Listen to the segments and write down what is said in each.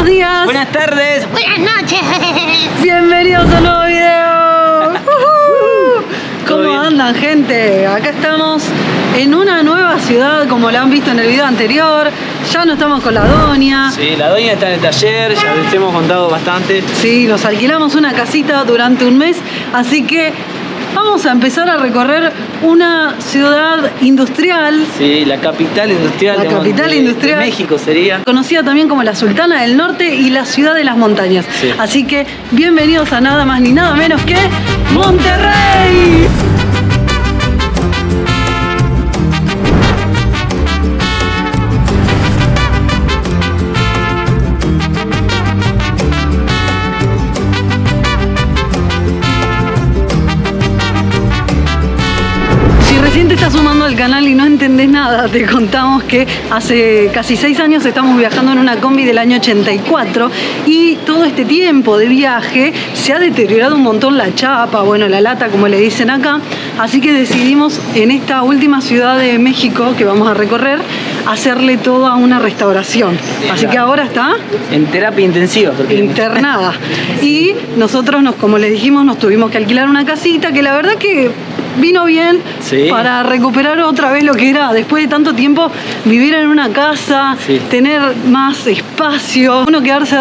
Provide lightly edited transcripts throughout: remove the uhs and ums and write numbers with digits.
Buenos días. Buenas tardes. Buenas noches. Bienvenidos a un nuevo video. ¿Cómo andan, gente? Acá estamos en una nueva ciudad, como la han visto en el video anterior. Ya no estamos con la doña. Sí, la doña está en el taller, ya les hemos contado bastante. Sí, nos alquilamos una casita durante un mes, así que vamos a empezar a recorrer una ciudad industrial. Sí, la capital industrial, La capital industrial de México sería. Conocida también como la Sultana del Norte y la ciudad de las montañas. Sí. Así que bienvenidos a nada más ni nada menos que Monterrey. Recién te estás sumando al canal y no entendés nada, te contamos que hace casi 6 años estamos viajando en una combi del año 84 y todo este tiempo de viaje se ha deteriorado un montón la chapa, bueno, la lata como le dicen acá, así que decidimos en esta última ciudad de México que vamos a recorrer hacerle toda una restauración, así que ahora está en terapia intensiva porque... internada y nosotros como les dijimos nos tuvimos que alquilar una casita que la verdad que vino bien, sí, para recuperar otra vez lo que era después de tanto tiempo vivir en una casa, sí, tener más espacio, uno quedarse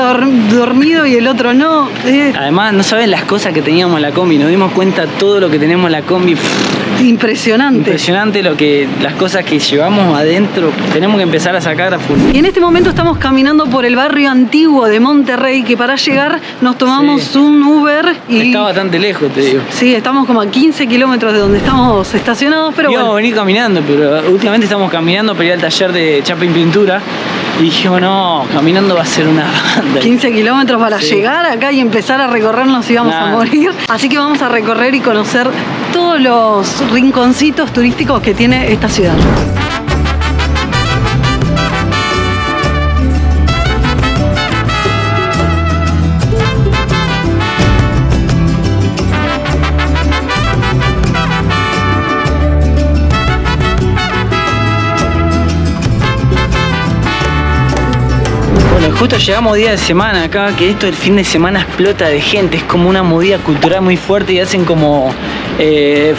dormido y el otro no. Además no saben las cosas que teníamos en la combi, nos dimos cuenta todo lo que tenemos en la combi. Impresionante. Impresionante las cosas que llevamos adentro, tenemos que empezar a sacar a full. Y en este momento estamos caminando por el barrio antiguo de Monterrey, que para llegar nos tomamos un Uber y... Está bastante lejos, te digo. Sí, estamos como a 15 kilómetros de donde estamos estacionados, pero íbamos a venir caminando, pero últimamente estamos caminando para ir al taller de chapa y pintura. Y dijimos, no, caminando va a ser una banda. 15 kilómetros para llegar acá y empezar a recorrernos y vamos a morir. Así que vamos a recorrer y conocer todos los rinconcitos turísticos que tiene esta ciudad. Justo llegamos día de semana acá, que esto el fin de semana explota de gente, es como una movida cultural muy fuerte y hacen como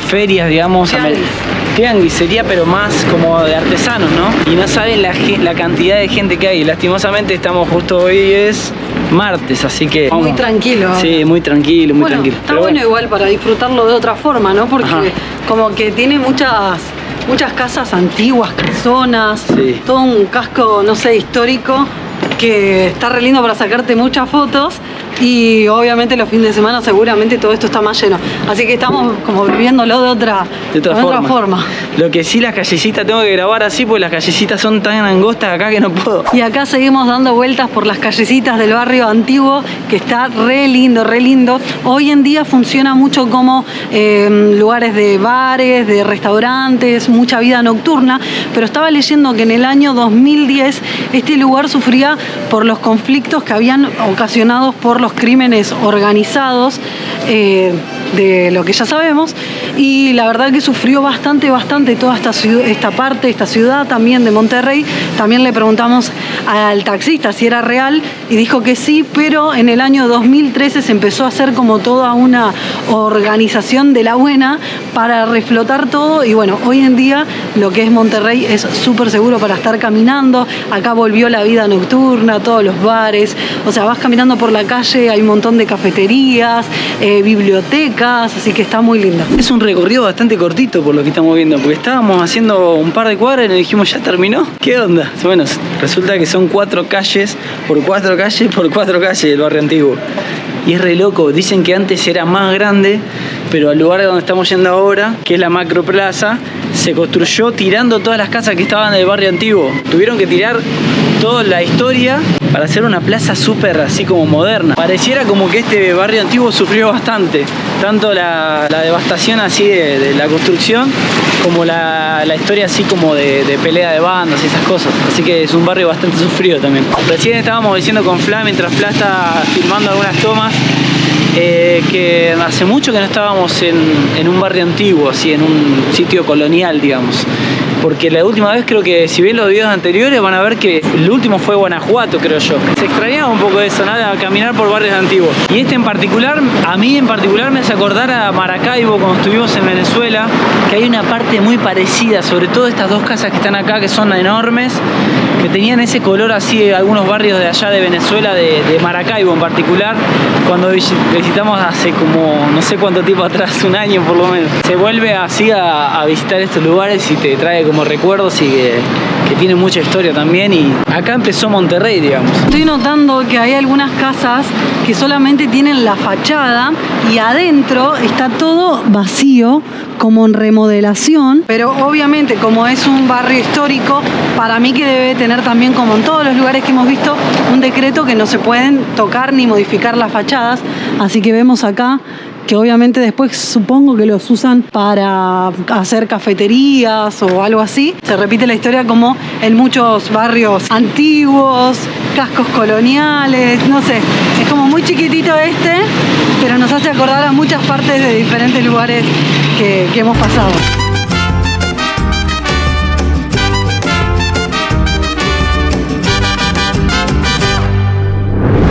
ferias, digamos, tianguis sería, pero más como de artesanos, ¿no? Y no saben la cantidad de gente que hay, lastimosamente estamos justo hoy es martes, así que... Vamos. Muy tranquilo. Sí, muy tranquilo, muy tranquilo. Está bueno igual para disfrutarlo de otra forma, ¿no? Porque como que tiene muchas casas antiguas, casonas, sí, todo un casco, no sé, histórico, que está re lindo para sacarte muchas fotos y obviamente los fines de semana seguramente todo esto está más lleno. Así que estamos como viviéndolo de otra forma. Lo que sí, las callecitas tengo que grabar así porque las callecitas son tan angostas acá que no puedo. Y acá seguimos dando vueltas por las callecitas del barrio antiguo que está re lindo, re lindo. Hoy en día funciona mucho como lugares de bares, de restaurantes, mucha vida nocturna, pero estaba leyendo que en el año 2010 este lugar sufría por los conflictos que habían ocasionados por los crímenes organizados de lo que ya sabemos, y la verdad que sufrió bastante toda esta ciudad también de Monterrey. También le preguntamos al taxista si era real y dijo que sí, pero en el año 2013 se empezó a hacer como toda una organización de la buena para reflotar todo y bueno, hoy en día lo que es Monterrey es súper seguro para estar caminando. Acá volvió la vida nocturna, todos los bares, o sea, vas caminando por la calle, hay un montón de cafeterías, bibliotecas, así que está muy lindo. Es un recorrido bastante cortito por lo que estamos viendo, porque estábamos haciendo un par de cuadras y nos dijimos, ¿ya terminó? ¿Qué onda? Bueno, resulta que son 4 calles por 4 calles por 4 calles del barrio antiguo. Y es re loco, dicen que antes era más grande, pero al lugar donde estamos yendo ahora, que es la Macroplaza, se construyó tirando todas las casas que estaban del barrio antiguo. Tuvieron que tirar toda la historia para hacer una plaza súper así como moderna. Pareciera como que este barrio antiguo sufrió bastante, tanto la devastación así de la construcción, como la historia así como de pelea de bandas y esas cosas. Así que es un barrio bastante sufrido también. Recién estábamos diciendo con Fla, mientras Fla está filmando algunas tomas, que hace mucho que no estábamos en un barrio antiguo, así en un sitio colonial, digamos. Porque la última vez creo que, si ven los videos anteriores, van a ver que el último fue Guanajuato, creo yo. Se extrañaba un poco de eso, nada, caminar por barrios antiguos. Y este en particular, a mí en particular me hace acordar a Maracaibo cuando estuvimos en Venezuela, que hay una parte muy parecida, sobre todo estas dos casas que están acá, que son enormes, que tenían ese color así, algunos barrios de allá de Venezuela, de Maracaibo en particular, cuando visitamos hace como no sé cuánto tiempo atrás, un año por lo menos. Se vuelve así a visitar estos lugares y te trae como recuerdos y que tiene mucha historia también, y acá empezó Monterrey, digamos. Estoy notando que hay algunas casas que solamente tienen la fachada y adentro está todo vacío, como en remodelación, pero obviamente como es un barrio histórico, para mí que debe tener también, como en todos los lugares que hemos visto, un decreto que no se pueden tocar ni modificar las fachadas, así que vemos acá que obviamente después supongo que los usan para hacer cafeterías o algo así. Se repite la historia como en muchos barrios antiguos, cascos coloniales, no sé, es como muy chiquitito este, pero nos hace acordar a muchas partes de diferentes lugares que hemos pasado.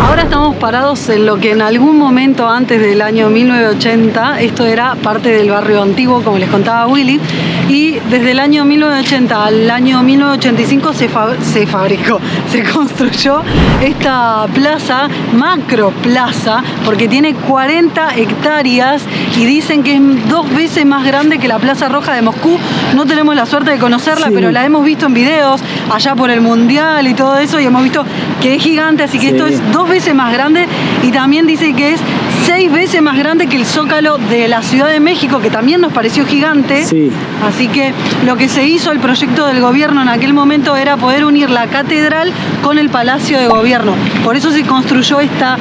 Ahora estamos parados en lo que en algún momento antes del año 1980, esto era parte del barrio antiguo, como les contaba Willy, y desde el año 1980 al año 1985 se construyó esta plaza, macro plaza, porque tiene 40 hectáreas y dicen que es 2 veces más grande que la Plaza Roja de Moscú. No tenemos la suerte de conocerla, sí, pero la hemos visto en videos allá por el Mundial y todo eso, y hemos visto que es gigante, así que sí, esto es 2 veces más grande, y también dice que es 6 veces más grande que el Zócalo de la Ciudad de México, que también nos pareció gigante. Sí. Así que lo que se hizo, el proyecto del gobierno en aquel momento, era poder unir la catedral con el Palacio de Gobierno. Por eso se construyó esta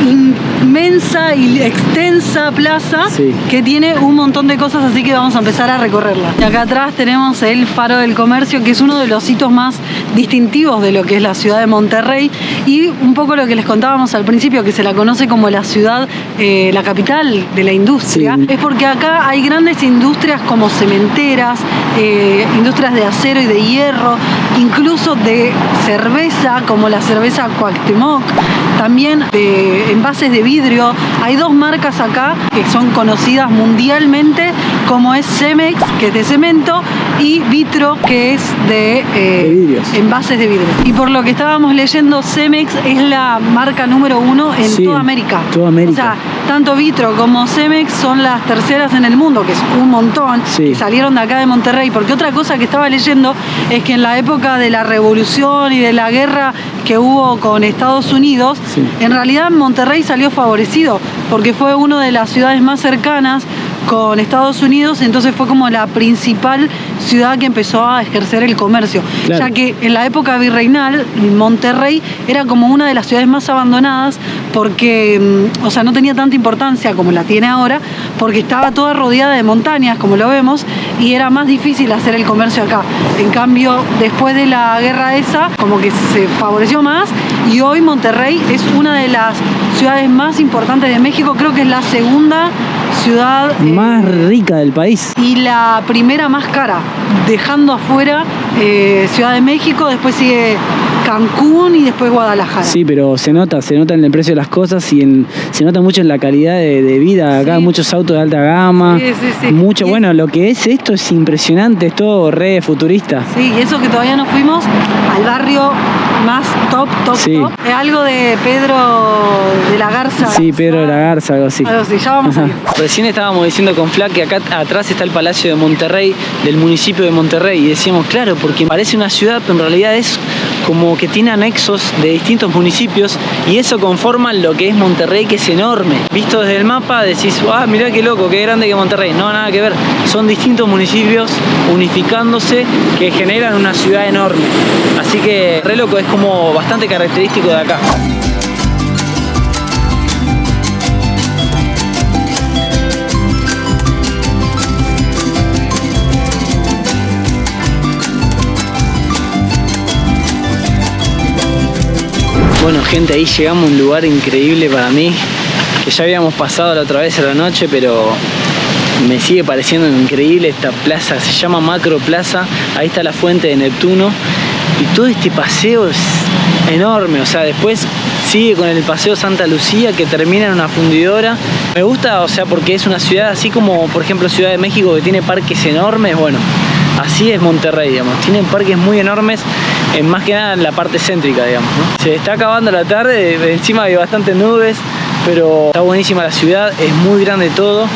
inmensa y extensa plaza, sí, que tiene un montón de cosas, así que vamos a empezar a recorrerla. Y acá atrás tenemos el Faro del Comercio, que es uno de los hitos más distintivos de lo que es la ciudad de Monterrey, y un poco lo que les contábamos al principio, que se la conoce como la ciudad, la capital de la industria, sí, es porque acá hay grandes industrias como cementeras, industrias de acero y de hierro, incluso de cerveza, como la cerveza Cuauhtémoc, también de envases de vidrio. Hay 2 marcas acá que son conocidas mundialmente, como es Cemex, que es de cemento, y Vitro, que es de envases de vidrio. Y por lo que estábamos leyendo, Cemex es la marca número 1 en toda América. O sea, tanto Vitro como Cemex son las terceras en el mundo, que es un montón, que salieron de acá de Monterrey. Porque otra cosa que estaba leyendo es que en la época de la revolución y de la guerra que hubo con Estados Unidos, en realidad Monterrey salió favorecido, porque fue una de las ciudades más cercanas con Estados Unidos, entonces fue como la principal ciudad que empezó a ejercer el comercio, ya que en la época virreinal Monterrey era como una de las ciudades más abandonadas, porque, o sea, no tenía tanta importancia como la tiene ahora, porque estaba toda rodeada de montañas, como lo vemos, y era más difícil hacer el comercio acá. En cambio, después de la guerra esa, como que se favoreció más, y hoy Monterrey es una de las ciudades más importantes de México, creo que es la segunda ciudad más rica del país y la primera más cara, dejando afuera Ciudad de México, después sigue Cancún y después Guadalajara. Sí, pero se nota en el precio de las cosas y se nota mucho en la calidad de vida. Acá hay muchos autos de alta gama, mucho, bueno, lo que es esto es impresionante, es todo re futurista. Sí, y eso que todavía no fuimos al barrio más top. Es algo de Pedro de la Garza. Sí, Pedro de la Garza, algo así. Ya vamos a ir. Recién estábamos diciendo con Fla que acá atrás está el Palacio de Monterrey, del municipio de Monterrey, y decíamos, claro, porque parece una ciudad, pero en realidad es como que tiene anexos de distintos municipios, y eso conforma lo que es Monterrey, que es enorme. Visto desde el mapa decís, mirá qué loco, qué grande que Monterrey. No, nada que ver, son distintos municipios unificándose que generan una ciudad enorme. Así que re loco, es como bastante característico de acá. Bueno, gente, ahí llegamos a un lugar increíble para mí, que ya habíamos pasado la otra vez a la noche, pero me sigue pareciendo increíble esta plaza. Se llama Macro Plaza. Ahí está la fuente de Neptuno. Y todo este paseo es enorme. O sea, después sigue con el paseo Santa Lucía, que termina en una fundidora. Me gusta, o sea, porque es una ciudad así como, por ejemplo, Ciudad de México, que tiene parques enormes. Bueno, así es Monterrey, digamos. Tienen parques muy enormes, más que nada en la parte céntrica, digamos, ¿no? Se está acabando la tarde, encima hay bastantes nubes, pero está buenísima la ciudad, es muy grande todo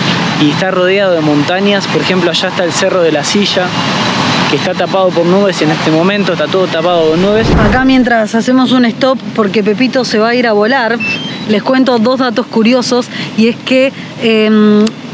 y está rodeado de montañas. Por ejemplo, allá está el Cerro de la Silla, que está tapado por nubes en este momento, está todo tapado con nubes. Acá mientras hacemos un stop porque Pepito se va a ir a volar, les cuento 2 datos curiosos, y es que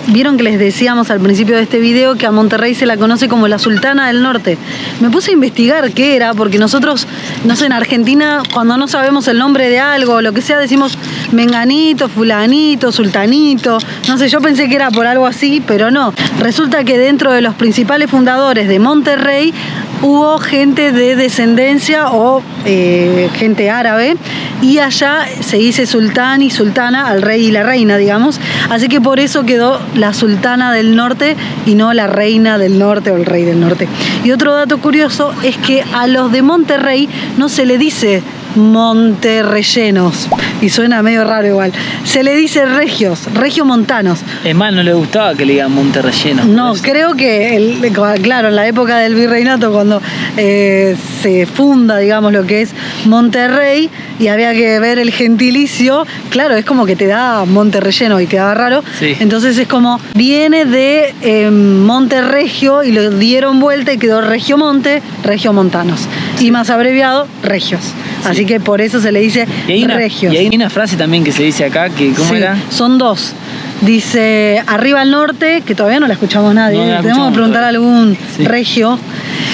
vieron que les decíamos al principio de este video que a Monterrey se la conoce como la Sultana del Norte. Me puse a investigar qué era, porque nosotros, no sé, en Argentina, cuando no sabemos el nombre de algo o lo que sea, decimos menganito, fulanito, sultanito. No sé, yo pensé que era por algo así, pero no. Resulta que dentro de los principales fundadores de Monterrey hubo gente de descendencia o gente árabe, y allá se dice sultán y sultana al rey y la reina, digamos. Así que por eso quedó la Sultana del Norte y no la Reina del Norte o el Rey del Norte. Y otro dato curioso es que a los de Monterrey no se le dice monterreyenos, y suena medio raro igual, se le dice regios, regiomontanos. Es más, no le gustaba que le digan monterrelleno. No, creo que, claro, en la época del virreinato, cuando se funda, digamos, lo que es Monterrey, y había que ver el gentilicio, claro, es como que te da monterrelleno y quedaba raro. Sí. Entonces es como, viene de Monterregio y lo dieron vuelta y quedó Regiomonte, regiomontanos. Sí. Y más abreviado, regios. Sí. Así que por eso se le dice regios. Y hay una frase también que se dice acá, que ¿cómo era? Son 2. Dice, arriba al norte, que todavía no la escuchamos nadie, no tenemos que preguntar a algún regio.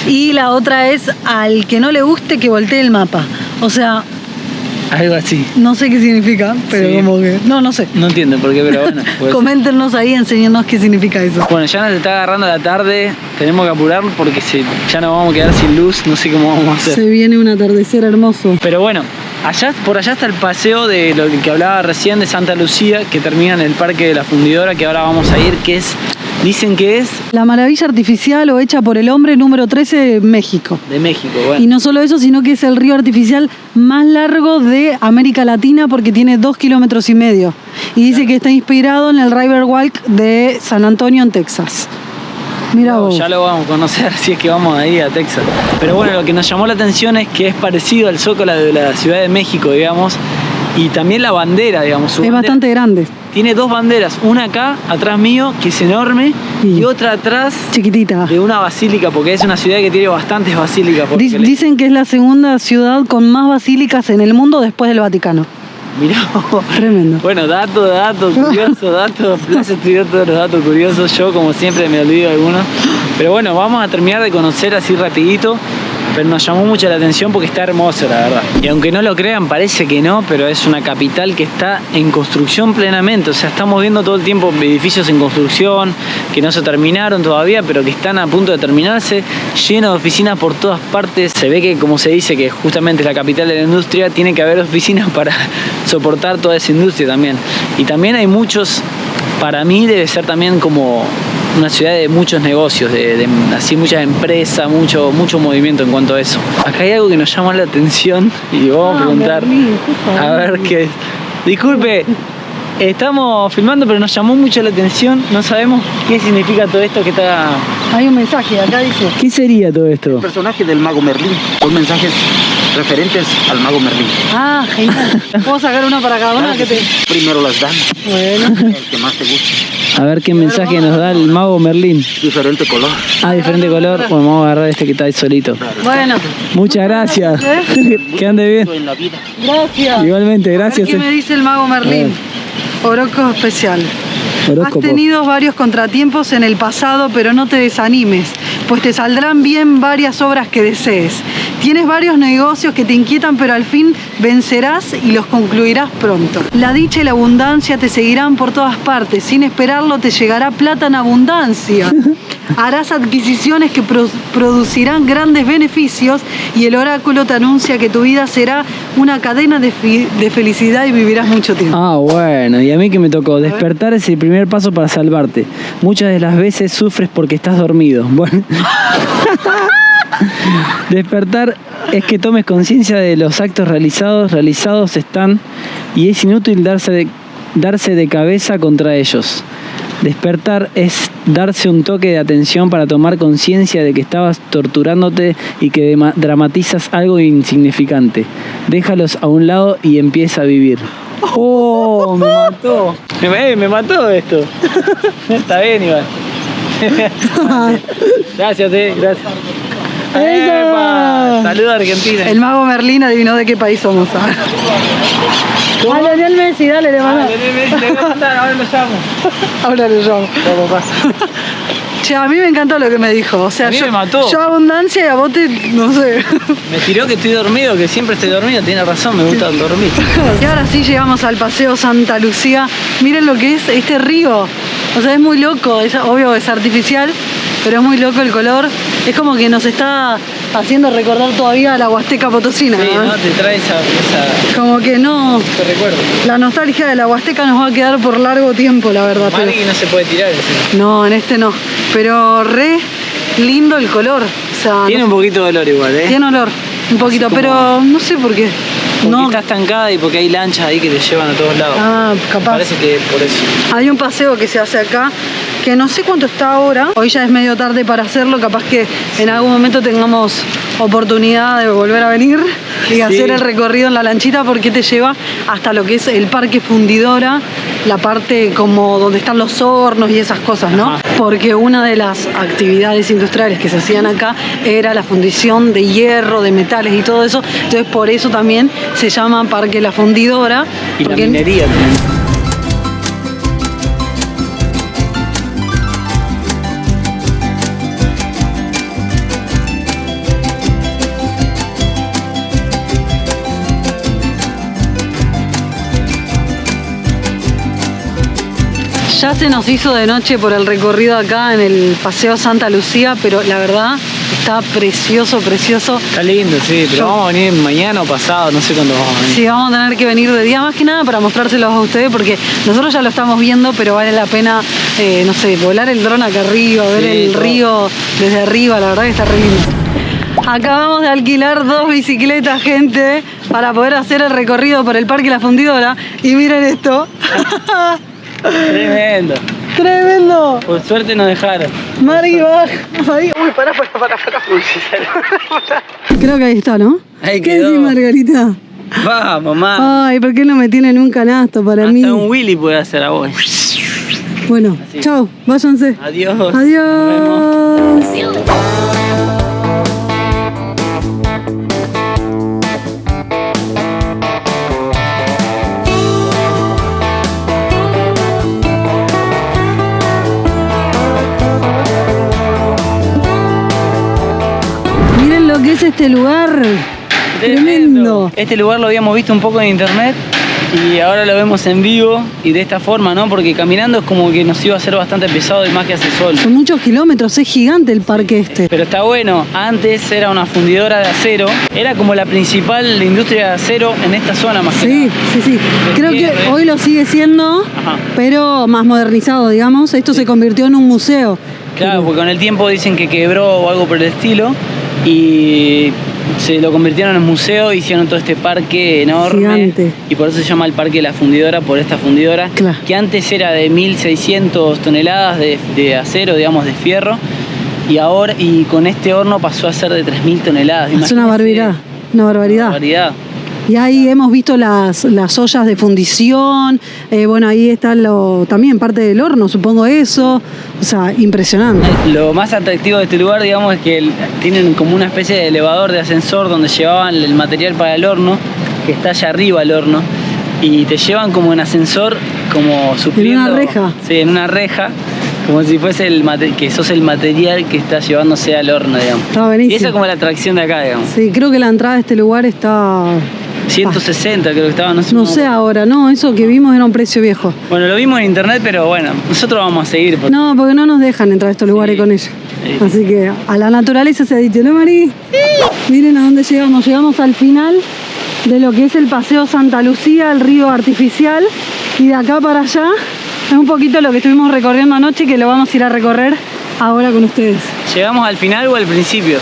Y la otra es, al que no le guste, que voltee el mapa. O sea, algo así. No sé qué significa, pero sí, como que... No sé. No entiendo por qué, pero bueno. Pues... Coméntenos ahí, enséñenos qué significa eso. Bueno, ya nos está agarrando la tarde, tenemos que apurar porque ya nos vamos a quedar sin luz, no sé cómo vamos a hacer. Se viene un atardecer hermoso. Pero bueno, por allá está el paseo de lo que hablaba recién de Santa Lucía, que termina en el Parque de la Fundidora, que ahora vamos a ir, que es... Dicen que es... La maravilla artificial o hecha por el hombre número 13 de México. De México, bueno. Y no solo eso, sino que es el río artificial más largo de América Latina, porque tiene 2,5 kilómetros. Y dice que está inspirado en el Riverwalk de San Antonio, en Texas. Mira vos. Ya lo vamos a conocer si es que vamos ahí a Texas. Pero bueno, lo que nos llamó la atención es que es parecido al Zócalo de la Ciudad de México, digamos. Y también la bandera, digamos. Es bastante grande. Tiene 2 banderas, una acá, atrás mío, que es enorme, y otra atrás, chiquitita, de una basílica, porque es una ciudad que tiene bastantes basílicas. Dicen que es la segunda ciudad con más basílicas en el mundo después del Vaticano. Mirá. Tremendo. Bueno, datos curiosos, Plaza estudió todos los datos curiosos, yo como siempre me olvido de algunos. Pero bueno, vamos a terminar de conocer así rapidito. Pero nos llamó mucho la atención porque está hermoso, la verdad. Y aunque no lo crean, parece que no, pero es una capital que está en construcción plenamente. O sea, estamos viendo todo el tiempo edificios en construcción, que no se terminaron todavía, pero que están a punto de terminarse, lleno de oficinas por todas partes. Se ve que, como se dice, que justamente es la capital de la industria, tiene que haber oficinas para soportar toda esa industria también. Y también hay muchos, para mí debe ser también como... una ciudad de muchos negocios, así muchas empresas, mucho movimiento en cuanto a eso. Acá hay algo que nos llama la atención y vamos a preguntar, a ver qué... Disculpe, estamos filmando, pero nos llamó mucho la atención, no sabemos qué significa todo esto que está... Hay un mensaje, acá dice... ¿Qué sería todo esto? El personaje del mago Merlín, 2 mensajes referentes al mago Merlín. Ah, genial. ¿Puedo sacar uno para cada una? Claro, primero las damas. Bueno. El que más te guste. A ver qué mensaje nos da el mago Merlín. Diferente color. Ah, diferente color. Bueno, vamos a agarrar este que está ahí solito. Bueno. Muchas gracias. Que ande bien. En la vida. Gracias. Igualmente, gracias. ¿Qué me dice el mago Merlín? Horóscopo especial. Horóscopo. Has tenido varios contratiempos en el pasado, pero no te desanimes, pues te saldrán bien varias obras que desees. Tienes varios negocios que te inquietan, pero al fin vencerás y los concluirás pronto. La dicha y la abundancia te seguirán por todas partes. Sin esperarlo te llegará plata en abundancia. Harás adquisiciones que producirán grandes beneficios y el oráculo te anuncia que tu vida será una cadena de felicidad y vivirás mucho tiempo. Ah, bueno, y a mí que me tocó, despertar es el primer paso para salvarte. Muchas de las veces sufres porque estás dormido. Bueno. Despertar es que tomes conciencia de los actos realizados están, y es inútil darse de cabeza contra ellos. Despertar es darse un toque de atención para tomar conciencia de que estabas torturándote y que dramatizas algo insignificante. Déjalos a un lado y empieza a vivir. ¡Oh! Me mató. Me mató esto. Está bien, Iván. Gracias, gracias. ¡Epa! Saludos a Argentina. El mago Merlín adivinó de qué país somos. ¿Cómo? A Lionel Messi, dale, le mando. Lionel Messi, le voy a mandar, ahora lo llamo. Ahora lo llamo. ¿Cómo pasa? Che, a mí me encantó lo que me dijo. O sea, A mí me mató. Yo abundancia y a vos te, no sé. Me tiró que estoy dormido, que siempre estoy dormido. Tiene razón, me gusta dormir. Y ahora sí llegamos al Paseo Santa Lucía. Miren lo que es este río. O sea, es muy loco. Es obvio que es artificial, pero es muy loco el color. Es como que nos está haciendo recordar todavía a la Huasteca Potosina. Sí, ¿no? Te trae esa como que no. Te recuerdo. La nostalgia de la Huasteca nos va a quedar por largo tiempo, la verdad. Mal que no se puede tirar ese. No, en este no. Pero re lindo el color. O sea, tiene un poquito de olor igual, ¿eh? Tiene olor, un poquito, como... pero no sé por qué. Porque no. está estancada y porque hay lanchas ahí que te llevan a todos lados. Ah, capaz. Parece que es por eso. Hay un paseo que se hace acá, que no sé cuánto está ahora. Hoy ya es medio tarde para hacerlo, capaz que en algún momento tengamos oportunidad de volver a venir y hacer el recorrido en la lanchita, porque te lleva hasta lo que es el Parque Fundidora, la parte como donde están los hornos y esas cosas, ¿no? Ajá. Porque una de las actividades industriales que se hacían acá era la fundición de hierro, de metales y todo eso. Entonces por eso también se llama Parque La Fundidora. Y la minería también. Ya se nos hizo de noche por el recorrido acá en el Paseo Santa Lucía, pero la verdad está precioso, precioso. Está lindo, sí, pero vamos a venir mañana o pasado, no sé cuándo vamos a venir. Sí, vamos a tener que venir de día, más que nada para mostrárselos a ustedes, porque nosotros ya lo estamos viendo, pero vale la pena, no sé, volar el dron acá arriba, ver el río desde arriba, la verdad que está re lindo. Acabamos de alquilar 2 bicicletas, gente, para poder hacer el recorrido por el Parque La Fundidora, y miren esto. Tremendo. Tremendo. Por suerte nos dejaron. Mari, baja. Uy, pará. Uy, se creo que ahí está, ¿no? Ahí ¿Qué quedó. decís, Margarita? Vamos, mamá. Ay, ¿por qué no me tienen un canasto para mí? Hasta un Willy puede hacer a vos. Bueno, chao, váyanse. Adiós. Adiós. ¿Qué es este lugar? Tremendo. Este lugar lo habíamos visto un poco en internet y ahora lo vemos en vivo y de esta forma, ¿no? Porque caminando es como que nos iba a hacer bastante pesado y más que hace sol. Son muchos kilómetros, es gigante el parque este. Pero está bueno, antes era una fundidora de acero, era como la principal industria de acero en esta zona más que nada. Sí. Creo que hoy lo sigue siendo, pero más modernizado, digamos. Esto se convirtió en un museo. Claro, porque con el tiempo dicen que quebró o algo por el estilo y se lo convirtieron en museo, hicieron todo este parque enorme. Gigante. Y por eso se llama el Parque La Fundidora, por esta fundidora, que antes era de 1600 toneladas de acero, digamos, de fierro, y ahora, y con este horno pasó a ser de 3000 toneladas. Es una barbaridad, una barbaridad. Y ahí hemos visto las ollas de fundición, bueno, ahí está también parte del horno, supongo eso, o sea, impresionante. Lo más atractivo de este lugar, digamos, es que tienen como una especie de elevador de ascensor donde llevaban el material para el horno, que está allá arriba el horno, y te llevan como en ascensor, como supliendo... En una reja. Sí, en una reja, como si fuese que sos el material que está llevándose al horno, digamos. Está buenísimo. Y esa es como la atracción de acá, digamos. Sí, creo que la entrada de este lugar está... 160 creo que estaba, no sé. No sé ahora, no, eso que vimos era un precio viejo. Bueno, lo vimos en internet, pero bueno, nosotros vamos a seguir. No, porque no nos dejan entrar a estos lugares con ellos. Sí. Así que a la naturaleza se ha dicho, ¿no, Mari? Sí. Miren a dónde llegamos, llegamos al final de lo que es el Paseo Santa Lucía, el río artificial, y de acá para allá es un poquito lo que estuvimos recorriendo anoche, que lo vamos a ir a recorrer ahora con ustedes. ¿Llegamos al final o al principio?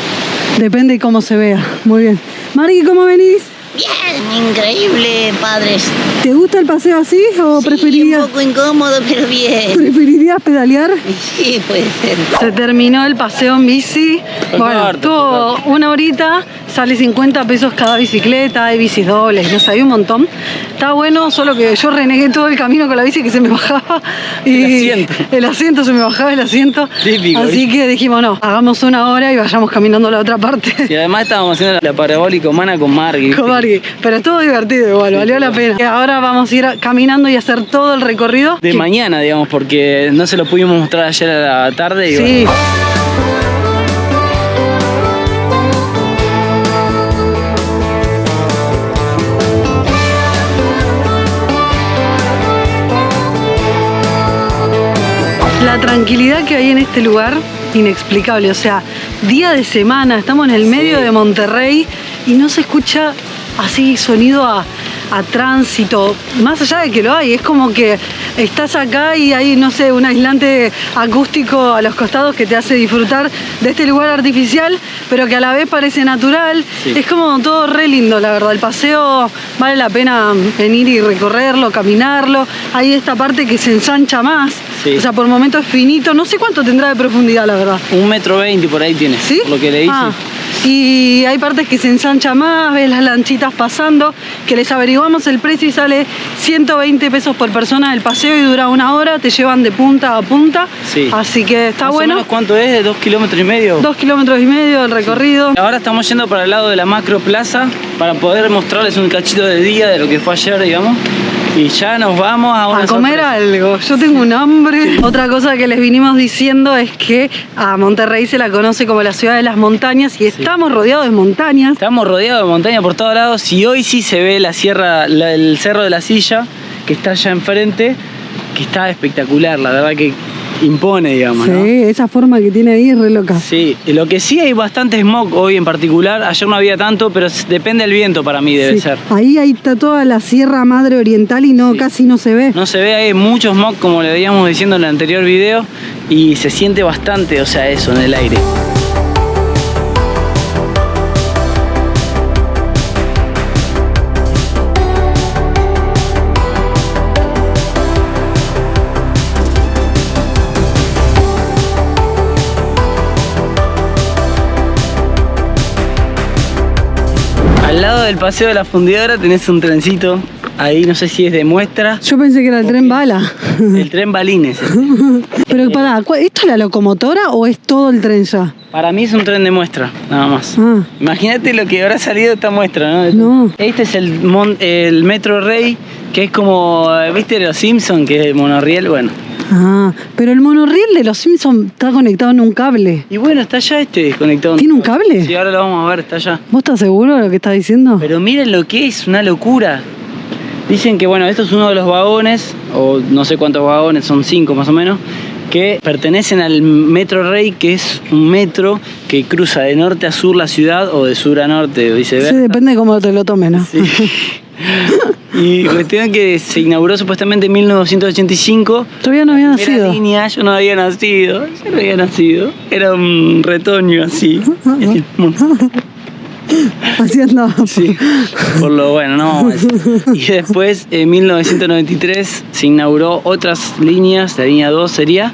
Depende de cómo se vea. Muy bien. Mari, ¿cómo venís? Bien, increíble, padres. ¿Te gusta el paseo así o Sí, preferirías, un poco incómodo, pero bien. preferirías pedalear? Sí, puede ser. Se terminó el paseo en bici. Fue Bueno, corto, tuvo fue una horita, sale 50 pesos cada bicicleta, hay bicis dobles, no sé, hay un montón. Está bueno, solo que yo renegué todo el camino con la bici, que se me bajaba. Y El asiento. se me bajaba el asiento. Típico, Así ¿viste? que dijimos, no, hagamos una hora y vayamos caminando a la otra parte. Y además estábamos haciendo la parabólica humana con Margui. Con Margui. Pero estuvo divertido igual, valió la pena. Ahora vamos a ir caminando y hacer todo el recorrido. De mañana, digamos, porque no se lo pudimos mostrar ayer a la tarde. Y Sí. bueno. La tranquilidad que hay en este lugar, inexplicable. O sea, día de semana, estamos en el medio de Monterrey y no se escucha así sonido a tránsito. Más allá de que lo hay, es como que estás acá y hay, no sé, un aislante acústico a los costados que te hace disfrutar de este lugar artificial, pero que a la vez parece natural. Sí. Es como todo re lindo, la verdad. El paseo vale la pena venir y recorrerlo, caminarlo. Hay esta parte que se ensancha más. Sí. O sea, por momentos es finito. No sé cuánto tendrá de profundidad, la verdad. 1,20 m por ahí tiene. ¿Sí? Por lo que le hice. Ah, y hay partes que se ensancha más, ves las lanchitas pasando, que les averiguamos el precio y sale 120 pesos por persona el paseo y dura 1 hora, te llevan de punta a punta. Sí. Así que está Más bueno. o menos, ¿cuánto es? ¿De 2,5 kilómetros? 2,5 kilómetros el recorrido. Ahora estamos yendo para el lado de la Macro Plaza para poder mostrarles un cachito de día de lo que fue ayer, digamos. Y ya nos vamos a una A comer sorpresa. algo, yo tengo un hambre. Otra cosa que les vinimos diciendo es que a Monterrey se la conoce como la ciudad de las montañas y estamos rodeados de montañas. Estamos rodeados de montaña por todos lados y hoy sí se ve la sierra, el Cerro de la Silla, que está allá enfrente, que está espectacular, la verdad que impone, digamos, Sí, ¿no? esa forma que tiene ahí es re loca. Sí, lo que sí hay bastante smog hoy en particular, ayer no había tanto, pero depende del viento para mí, debe Sí. ser. Ahí está toda la Sierra Madre Oriental y no, Sí. casi no se ve. No se ve, hay mucho smog como le veíamos diciendo en el anterior video y se siente bastante, o sea, eso en el aire. Al lado del Paseo de la Fundidora tenés un trencito, ahí no sé si es de muestra, Yo pensé que era el tren bala. el tren Balines. Pero pará, ¿esto es la locomotora o es todo el tren ya? Para mí es un tren de muestra, nada más. Ah. Imagínate lo que habrá salido de esta muestra, ¿no? No. Este es el Metro Rey, que es como, ¿viste los Simpsons? Que es el monorriel, bueno. Ah, pero el monorriel de los Simpsons está conectado en un cable. Y bueno, está allá este desconectado. ¿Tiene un cable? Sí, ahora lo vamos a ver, está allá. ¿Vos estás seguro de lo que estás diciendo? Pero miren lo que es, una locura. Dicen que, bueno, esto es uno de los vagones, o no sé cuántos vagones, son 5 más o menos, que pertenecen al Metro Rey, que es un metro que cruza de norte a sur la ciudad, o de sur a norte, o Sí, viceversa. depende de cómo te lo tomes, ¿no? Sí. Y cuestión que se inauguró supuestamente en 1985. Todavía no había Primera nacido. línea, yo no había nacido. Era un retoño así. Así andaba. Sí, por lo bueno, no vamos a decir. Y después, en 1993, se inauguró otras líneas, la línea 2 sería.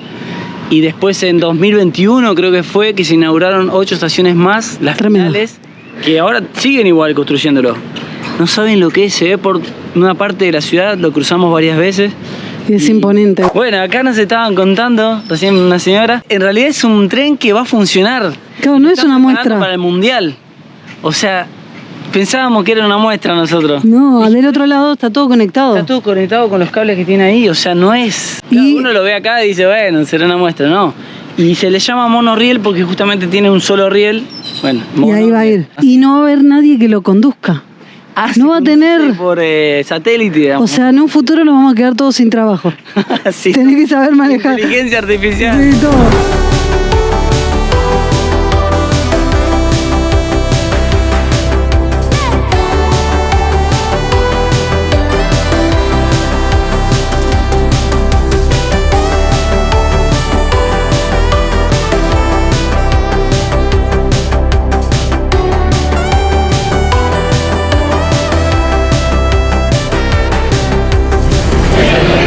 Y después, en 2021, creo que fue, que se inauguraron 8 estaciones más, las Tremendo. finales, que ahora siguen igual construyéndolo. No saben lo que es, se ve por una parte de la ciudad, lo cruzamos varias veces. Y es imponente. Bueno, acá nos estaban contando, recién una señora, en realidad es un tren que va a funcionar. Claro, no es Están una preparando muestra. para el mundial. O sea, pensábamos que era una muestra nosotros. No, del otro lado está todo conectado. Está todo conectado con los cables que tiene ahí, o sea, no es... Y- Uno lo ve acá y dice, bueno, será una muestra, no. Y se le llama monorriel porque justamente tiene un solo riel. Bueno, Y ahí va a ir. monorriel. Y no va a haber nadie que lo conduzca. Ah, no se va a tener- conduce por satélite, O digamos. sea, en un futuro nos vamos a quedar todos sin trabajo. Sí. Tenés que saber manejar. Inteligencia artificial. Sí, todo.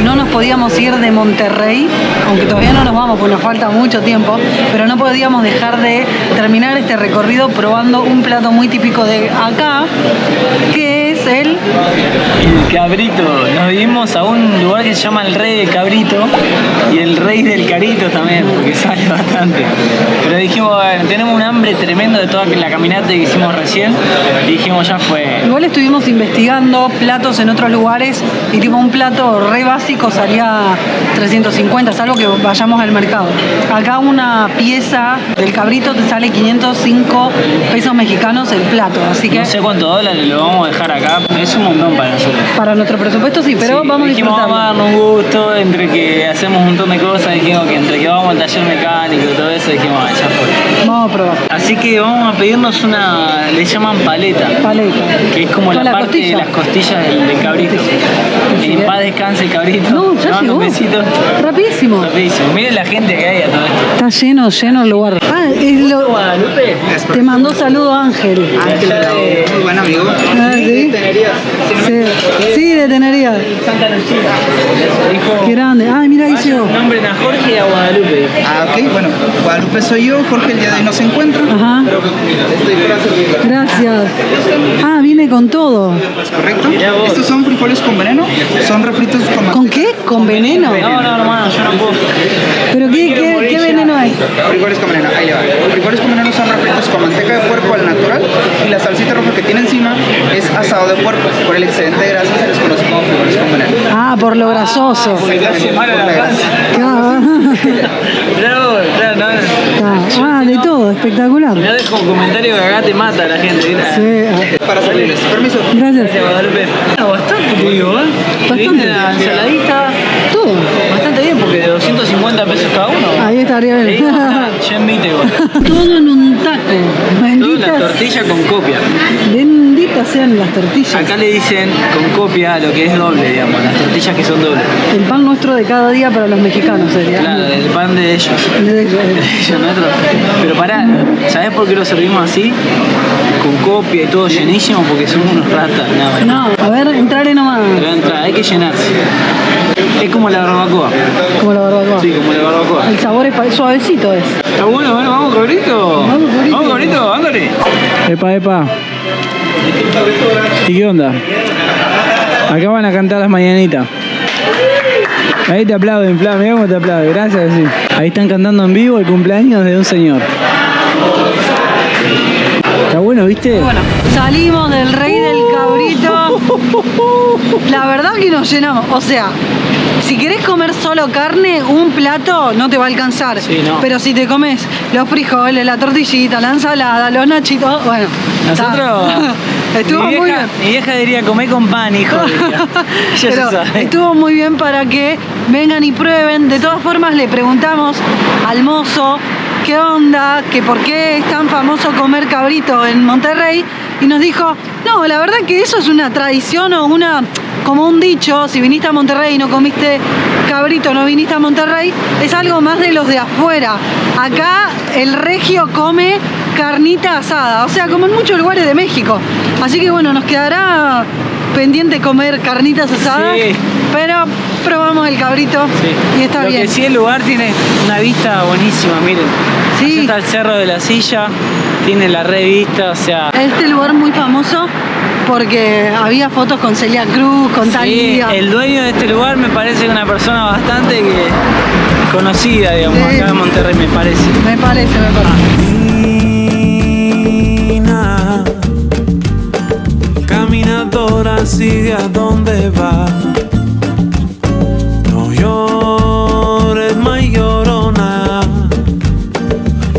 no nos podíamos ir de Monterrey, aunque todavía no nos vamos porque nos falta mucho tiempo, pero no podíamos dejar de terminar este recorrido probando un plato muy típico de acá, que es el cabrito. Nos vinimos a un lugar que se llama el Rey del Cabrito y el Rey del Carito también, porque sale bastante. Pero dijimos, bueno, tenemos un hambre tremendo de toda la caminata que hicimos recién y dijimos, ya fue. Igual estuvimos investigando platos en otros lugares y tipo un plato re básico salía 350, salvo que vayamos al mercado. Acá una pieza del cabrito te sale 505 pesos mexicanos el plato, así que... No sé cuántos dólares lo vamos a dejar acá, es un montón para nosotros. Para nuestro presupuesto sí, pero Sí, vamos a dijimos, disfrutarlo. vamos a darnos un gusto, entre que hacemos un montón de cosas, dijimos que entre que vamos al taller mecánico y todo eso, dijimos, ya fue. Vamos a probar. Así que vamos a pedirnos una, le llaman paleta, Paleta. que es como Con la la parte costilla. de las costillas del cabrito. En paz descanse el cabrito. No, Le ya mando llegó. un besito. Rapidísimo. Rapidísimo. Miren la gente que hay a todo esto. Está lleno el lugar. Ah, es lo... Guadalupe. Te mandó saludo Ángel. Muy buen amigo. Ah, ¿sí? Sí, de Tenería. Santa Lucía. Dijo, Qué grande. Ay, mira, ahí llegó. nombren a Jorge y a Guadalupe. Ah, ok, bueno, Guadalupe soy yo, Jorge el día de hoy no se encuentra. Ajá. Estoy para servirle. Gracias. Ah, viene con todo. ¿Correcto? Mirá vos. Estos son frijoles con veneno, son refritos con ¿Con qué? ¿Con veneno? No, hermano, yo no puedo. ¿Pero qué veneno hay? frijoles con veneno, ahí le va. Frijoles con veneno son refritos con manteca de puerco al natural y la salsita roja que tiene encima es asado de puerco. Por el excedente de grasa se les conoce como frijoles con veneno. Ah, por lo grasoso. Exactamente, mala por la la grasa. Claro. Ah, de todo, espectacular. No dejo un comentario que acá te mata la gente. Sí. Para servirles, permiso. Gracias. Guadalupe. Bastante, te digo, ¿eh? Bastante. Viene la ensaladita. Todo. Bastante bien, porque de 250 pesos cada uno. Ahí estaría Te bien. digo, ya invite, igual. Todo en un taco. Toda la Benditas, tortilla con copia. benditas sean las tortillas. Acá le dicen con copia a lo que es doble, digamos, las tortillas que son dobles. El pan nuestro de cada día para los mexicanos sería. Claro, el pan de ellos. De- Ellos, nuestro. Pero pará, ¿sabés por qué lo servimos así? Con copia y todo llenísimo, porque somos unos ratas, nada más. No, a ver, entraré nomás. Pero entra, hay que llenarse. Es como la barbacoa. Como la barbacoa. Sí, como la barbacoa. El sabor es suavecito es. Está bueno, vamos, cabrito. Vamos, cabrito. Vamos, cabrito, ándale. Epa. ¿Y qué onda? Acá van a cantar las mañanitas. Ahí te aplauden, Fla, mirá cómo te aplauden, gracias. Sí. Ahí están cantando en vivo el cumpleaños de un señor. Está bueno, ¿viste? Bueno, salimos del Rey del Cabrito. La verdad que nos llenamos. O sea, si querés comer solo carne, un plato no te va a alcanzar. Sí, no. Pero si te comes los frijoles, la tortillita, la ensalada, los nachitos, bueno. Nosotros. Estuvo muy bien. Mi vieja diría comer con pan, hijo. Diría. Ya Pero se sabe. estuvo muy bien para que vengan y prueben. De todas formas, le preguntamos al mozo qué onda, que por qué es tan famoso comer cabrito en Monterrey. Y nos dijo, no, la verdad que eso es una tradición o como un dicho, si viniste a Monterrey y no comiste cabrito, no viniste a Monterrey, es algo más de los de afuera. Acá el regio come carnita asada, o sea, como en muchos lugares de México. Así que bueno, nos quedará pendiente comer carnitas asadas, Sí. pero probamos el cabrito y está Lo bien. que sí, el lugar tiene una vista buenísima, miren. Sí. Allá está el Cerro de la Silla, tiene la revista, o sea... Este lugar muy famoso porque había fotos con Celia Cruz, con Sí, Thalía. el dueño de este lugar me parece una persona bastante conocida, digamos, Sí. acá en Monterrey, me parece. Me parece. Caminadora, sigue a donde va. No llores, más llorona.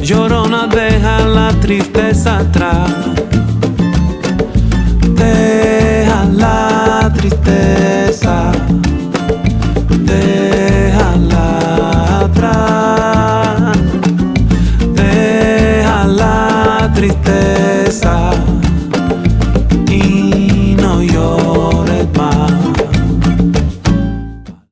Llorona, deja la tristeza atrás.